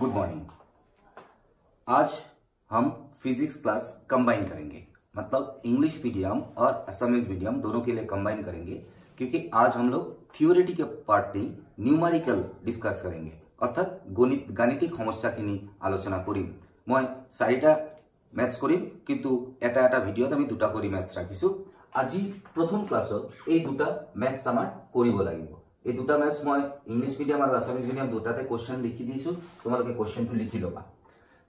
Good morning. आज हम physics class combine करेंगे, मतलब इंग्लिश मीडियम और असमीज मीडियम दोनों के लिए कंबाइन करेंगे, क्योंकि आज हम लोग थियोरिटी के पार्ट नहीं न्यूमेरिकल डिस्कस करेंगे, अर्थात गाणितिक समस्याखिनि आलोचना करिम। मैं चारिटा मैथ्स करिम, किन्तु एटा एटा भिडिओत आमि दुटा करि मैथ्स राखिछु। আজি प्रथम क्लासत এই দুটা मैथ्स आमार करिब লাগিব। এই দুটা मैथ्स मैं इंग्लिश मीडियम और आसामिज मीडियम दुटाते क्वेश्चन लिखि दिछु, তোমালোকে क्वेश्चनটো लिखि लबा।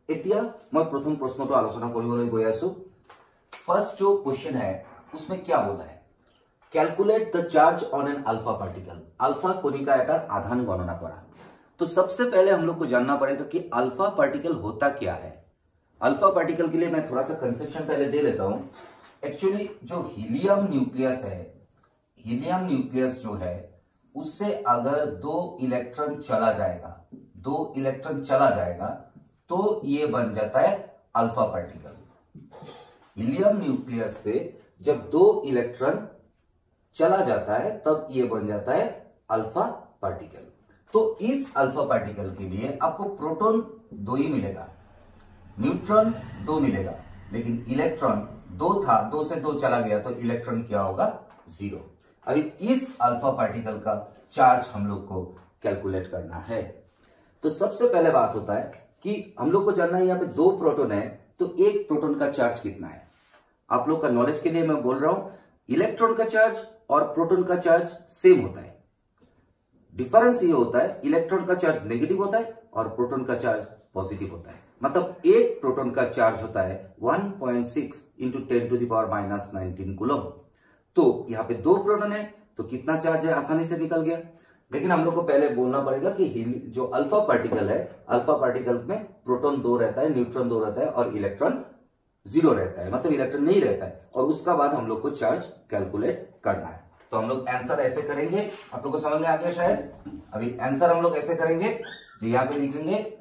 এতিয়া मैं प्रथम प्रश्नটো आलोचना কৰিবলৈ গৈ আছো। फर्स्ट जो क्वेश्चन है उसमें क्या बोला है, calculate the charge on an alpha particle. Alpha कणिका एटार आधान गणना करा। तो सबसे पहले हम लोग को जानना पड़ेगा कि अल्फा पार्टिकल होता क्या है। अल्फा पार्टिकल के लिए मैं थोड़ा सा कंसेप्शन पहले दे लेता हूं। एक्चुअली जो हीलियम न्यूक्लियस है, हीलियम न्यूक्लियस जो है उससे अगर दो इलेक्ट्रॉन चला जाएगा तो ये बन जाता है अल्फा पार्टिकल। हीलियम न्यूक्लियस से जब दो इलेक्ट्रॉन चला जाता है तब ये बन जाता है अल्फा पार्टिकल। तो इस अल्फा पार्टिकल के लिए आपको प्रोटॉन 2 ही मिलेगा, न्यूट्रॉन 2 मिलेगा, लेकिन इलेक्ट्रॉन 2 था, 2 से 2 चला गया तो इलेक्ट्रॉन क्या होगा, 0। अभी इस अल्फा पार्टिकल का चार्ज हम लोग को कैलकुलेट करना है। तो सबसे पहले बात होता है कि हम लोग को जानना है यहाँ पे 2 प्रोटॉन है तो एक प्रोटॉन का चार्ज कितना है। आप लोग का नॉलेज के लिए मैं बोल रहा हूं, इलेक्ट्रॉन का चार्ज और प्रोटॉन का चार्ज सेम होता है। डिफरेंस ये होता है इलेक्ट्रॉन का चार्ज नेगेटिव होता है और प्रोटॉन का चार्ज पॉजिटिव होता है। मतलब एक प्रोटॉन का चार्ज होता है 1.6 इंटू 10⁻⁻19 कूलम। तो यहाँ पे 2 प्रोटॉन है तो कितना चार्ज है आसानी से निकल गया। लेकिन हम लोग को पहले बोलना पड़ेगा कि जो अल्फा पार्टिकल है, अल्फा पार्टिकल में प्रोटॉन 2 रहता है, न्यूट्रॉन 2 रहता है और इलेक्ट्रॉन 0 रहता है, मतलब इलेक्ट्रॉन नहीं रहता है। और उसका बाद हम लोग को चार्ज कैलकुलेट करना है। तो हम लोग आंसर ऐसे करेंगे, आप लोग को समझ में आ गया शायद। अभी आंसर हम लोग ऐसे करेंगे, तो यहां पे लिखेंगे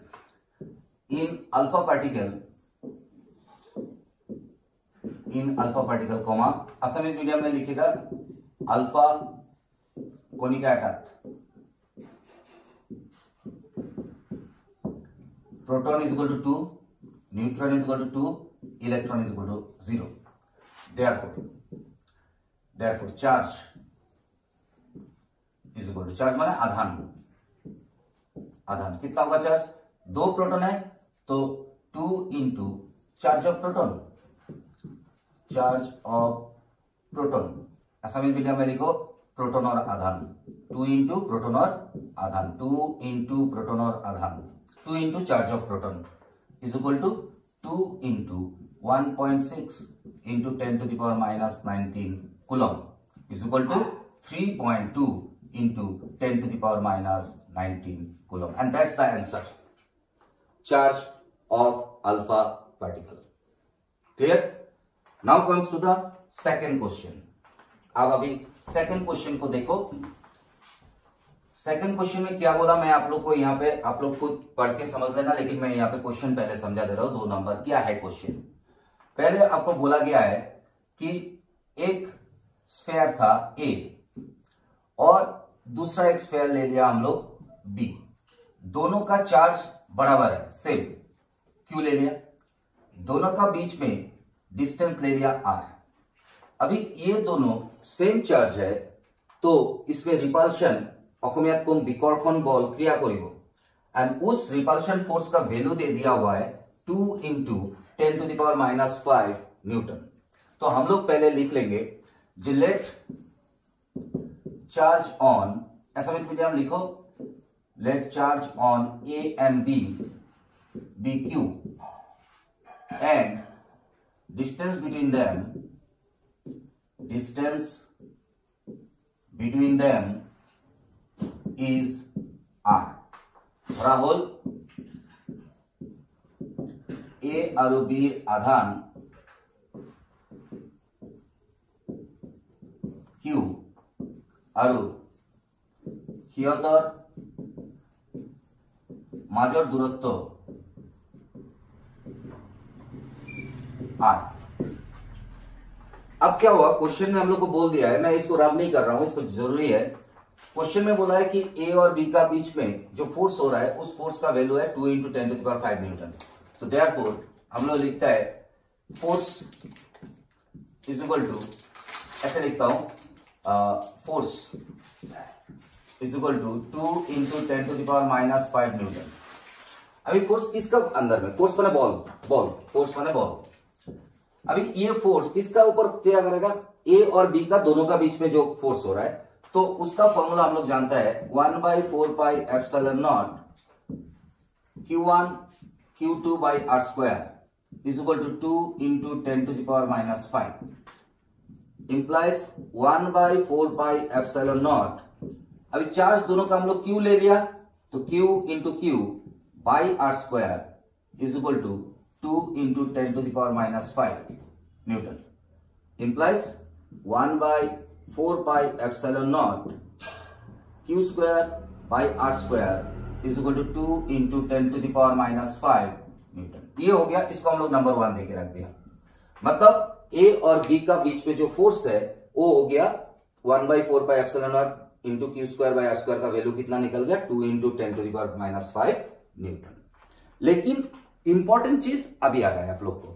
इन अल्फा पार्टिकल कॉमा असमीज मीडियम में लिखेगा अल्फा कणिका एटात proton is equal to 2, neutron is equal to 2, electron is equal to 0। Therefore charge is equal to, charge माने आधान कितना होगा चार्ज, 2 प्रोटॉन है तो 2 into charge of proton, Assamese medium में लिखो प्रोटॉन और आधान, 2 इंटू प्रोटॉन और आधान, 2 इंटू प्रोटॉन और आधान, 2 into charge of proton is equal to 2 into 1.6 into 10⁻⁻19 coulomb is equal to 3.2 into 10⁻⁻19 coulomb. And that's the answer, charge of alpha particle. Clear? Now comes to the second question. अब अभी second question को देखो। Second question में क्या बोला मैं आप लोग को यहाँ पे, आप लोग खुद पढ़ के समझ लेना, लेकिन मैं यहाँ पे क्वेश्चन पहले समझा दे रहा हूं। 2 नंबर क्या है क्वेश्चन। पहले आपको बोला गया है कि एक स्फेयर था ए और दूसरा एक स्फेयर ले लिया हम लोग बी, दोनों का चार्ज बराबर है, सेम। क्यों ले लिया, दोनों का बीच में डिस्टेंस ले लिया आर। अभी ये दोनों सेम चार्ज है तो इसमें रिपल्शन अखमियात कौन विकर्षण बल क्रिया करिब, एंड उस रिपल्शन फोर्स का वैल्यू दे दिया हुआ है 2 इंटू 10⁻⁵ न्यूटन। तो हम लोग पहले लिख लेंगे लेट चार्ज ऑन, ऐसा मीडियम लिखो, let charge on A and B Q and distance between them is r। ধরা হল a আৰু b আধান q আৰু সিহঁতৰ মাজৰ দূৰত্ব r। अब क्या हुआ, क्वेश्चन में हम लोग को बोल दिया है, मैं इसको रब नहीं कर रहा हूं, इसको जरूरी है क्वेश्चन में बोला है कि ए और बी का बीच में जो फोर्स हो रहा है उस फोर्स का वैल्यू है 2 × 10⁵ न्यूटन। तो देयरफॉर हम लोग लिखता है फोर्स इज इक्वल टू, ऐसे लिखता हूं, force is equal to 2 × 10⁻⁵ newton. अभी फोर्स किसका अंदर में, फोर्स माने बॉल, फोर्स माने बॉल। अभी ये फोर्स किसका ऊपर क्रिया करेगा, ए और बी का दोनों का बीच में जो फोर्स हो रहा है, तो उसका फॉर्मूला हम लोग जानता है 1/4πε0 Q1 Q2/r² is equal to 2 × 10⁻⁵ implies 1/4πε0। अभी चार्ज दोनों का हम लोग Q ले लिया, तो Q × Q/r² is equal to 2 × 10⁻⁵ newton implies 1/4πε0 Q²/r² is equal to 2 × 10⁻⁵ newton. ये हो गया, इसको हम लोग नंबर 1 देके रख दिया। मतलब ए और बी का बीच में जो फोर्स है वो हो गया 1/4πε0 इंटू Q²/r² का वैल्यू कितना निकल गया, 2 × 10⁻⁵ न्यूटन। लेकिन इंपॉर्टेंट चीज अभी आ रहा है आप लोग को।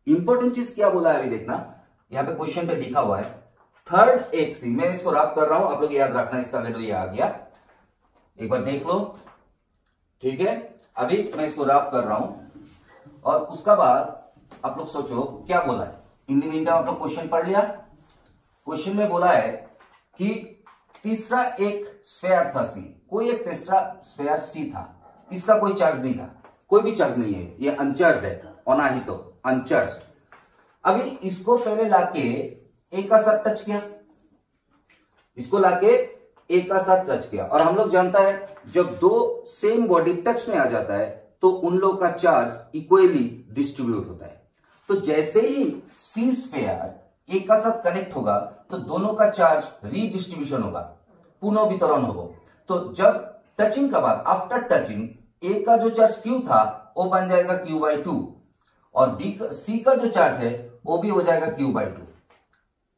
इंपॉर्टेंट चीज क्या बोला है अभी देखना, यहां पे क्वेश्चन पे लिखा हुआ है थर्ड एक सी, मैं इसको रब कर रहा हूं, आप लोग याद रखना इसका वैल्यू ये आ गया, एक बार देख लो, ठीक है। अभी मैं इसको रब कर रहा हूं और उसका बाद आप लोग सोचो क्या बोला है। इन द मीन टाइम आप लोग क्वेश्चन पढ़ लिया। क्वेश्चन में बोला है कि तीसरा एक स्फेयर था सी, कोई एक तीसरा स्फेयर सी था, इसका कोई चार्ज नहीं था, कोई भी चार्ज नहीं है, ये अनचार्ज है, अनाहितो अनचार्ज। अभी इसको पहले लाके एक का साथ टच किया, इसको लाके एक का साथ टच किया, और हम लोग जानता है जब दो सेम बॉडी टच में आ जाता है तो उन लोग का चार्ज इक्वली डिस्ट्रीब्यूट होता है। तो जैसे ही सी स्फेयर एक का साथ कनेक्ट होगा तो दोनों का चार्ज रीडिस्ट्रीब्यूशन होगा, पुनः वितरण होगा। तो जब टचिंग का बाद, आफ्टर टचिंग, ए का जो चार्ज क्यू था वो बन जाएगा Q/2 और सी का जो चार्ज है वो भी हो जाएगा Q/2।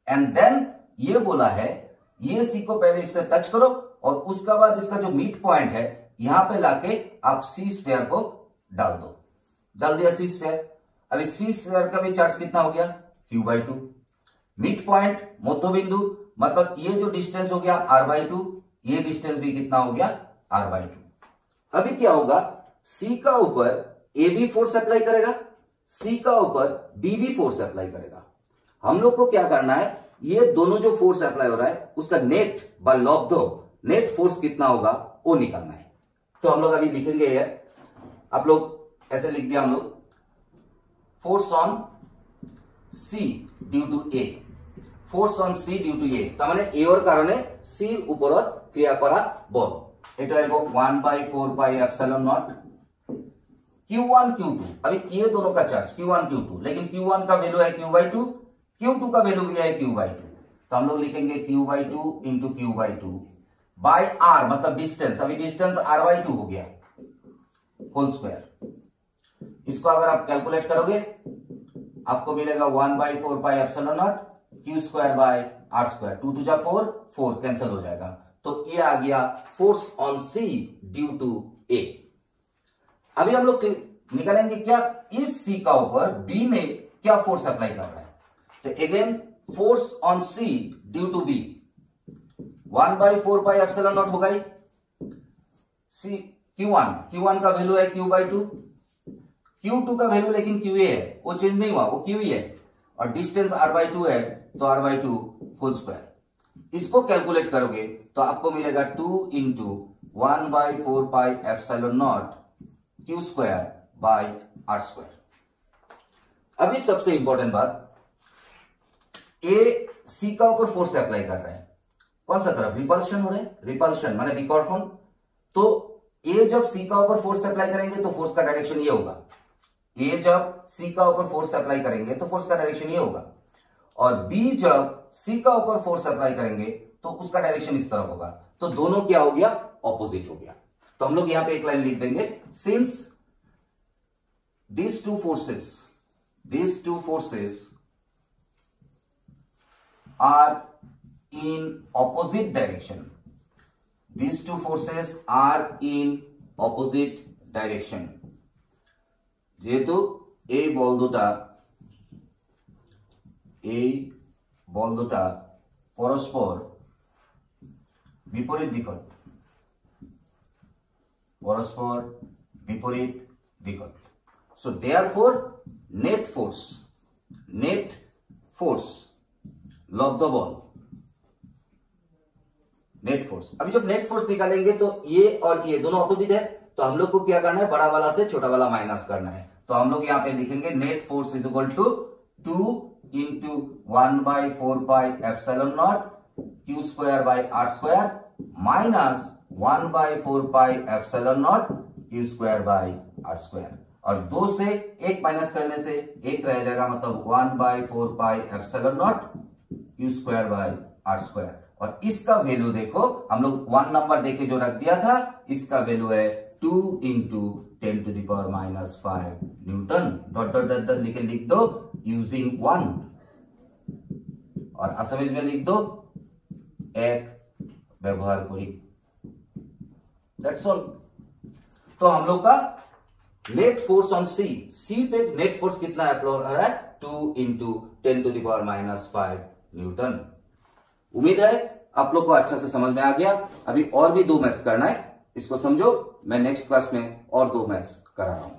एंड देन ये बोला है ये सी को पहले इससे टच करो और उसका बाद इसका जो मिड पॉइंट है यहां पे लाके आप सी स्फेयर को डाल दो। डाल दिया सी स्फेयर। अब इस सी स्फेयर का भी चार्ज कितना हो गया, Q/2। मिड पॉइंट मध्य बिंदु, मतलब ये जो डिस्टेंस हो गया R/2, ये डिस्टेंस भी कितना हो गया, R/2। अभी क्या होगा, सी का ऊपर ए भी फोर्स अप्लाई करेगा, सी का ऊपर बी भी फोर्स अप्लाई करेगा। हम लोग को क्या करना है, ये दोनों जो फोर्स अप्लाई हो रहा है उसका नेट व लब्धो नेट फोर्स कितना होगा वो निकालना है। तो हम लोग अभी लिखेंगे ये, आप लोग ऐसे लिख दिया हम लोग, force on C due to A, force on C due to A, तार माने ए और कारणे सी ऊपरत क्रिया करा बल, এটা आएगा 1/4πε0 Q1 Q2। अभी ये दोनों का चार्ज Q1 Q2, लेकिन Q1 का वैल्यू है Q/2, Q2 का वैल्यू भी है Q/2, तो हम लोग लिखेंगे Q/2 into Q/2 by R, मतलब डिस्टेंस, अभी डिस्टेंस R/2 हो गया होल स्क्वायर। इसको अगर आप कैलकुलेट करोगे आपको मिलेगा 1/4πε0 Q²/r², 2 2 जा 4, 4 कैंसिल हो जाएगा, तो ये आ गया force on C due to A. अभी हम लोग निकालेंगे क्या, इस सी का ऊपर बी ने क्या फोर्स अप्लाई कर रहा है। तो again force on C due to B 1/4πε0 होगा ही। सी Q1 का वैल्यू है Q/2, Q2 का वैल्यू लेकिन QA है, वो चेंज नहीं हुआ, वो QE है, और डिस्टेंस R/2 है तो R/2 होल स्क्वायर। इसको कैलकुलेट करोगे तो आपको मिलेगा 2 × 1/4πε0 Q²/r²। अभी सबसे इंपॉर्टेंट बात, ए सी का ऊपर फोर्स अप्लाई कर रहे हैं, कौन सा तरफ, रिपल्शन हो रहा है, रिपल्शन माने विकर्षण। तो ए जब सी का ऊपर फोर्स अप्लाई करेंगे तो फोर्स का डायरेक्शन ये होगा, ए जब सी का ऊपर फोर्स अप्लाई करेंगे तो फोर्स का डायरेक्शन ये होगा, और बी जब सी का ऊपर फोर्स अप्लाई करेंगे तो उसका डायरेक्शन इस तरफ होगा। तो दोनों क्या हो गया, ऑपोजिट हो गया। तो हम लोग यहां पे एक लाइन लिख देंगे, since these two forces are in opposite direction, these two forces are in opposite direction. যেহেতু এই বল দুটা পরস্পর বিপরীত দিকত, so therefore net force लब्ध बल, नेट फोर्स। अभी जब नेट फोर्स निकालेंगे तो ये और ये दोनों ऑपोजिट है, तो हम लोग को क्या करना है, बड़ा वाला से छोटा वाला माइनस करना है। तो हम लोग यहाँ पे लिखेंगे net force is equal to 2 into 1/4πε0 q square by r square minus 1/4πε0 q square by r square, और 2 से 1 माइनस करने से 1 रह जाएगा, मतलब 1/4πε0 q square by r square. और इसका वैल्यू देखो, हम लोग 1 नंबर देके जो रख दिया था, इसका वैल्यू है 2 into 10⁻⁵ Newton. Dot dot dot लिख दो यूजिंग 1, और असमिज में लिख दो 1 व्यवहार करी। That's all. तो हम लोग का नेट फोर्स ऑन सी पे नेट फोर्स कितना अप्लाई है, 2 इंटू 10⁻⁵ न्यूटन। उम्मीद है आप लोग को अच्छा से समझ में आ गया। अभी और भी 2 मैथ्स करना है, इसको समझो। मैं नेक्स्ट क्लास में और 2 मैथ्स करा रहा हूं।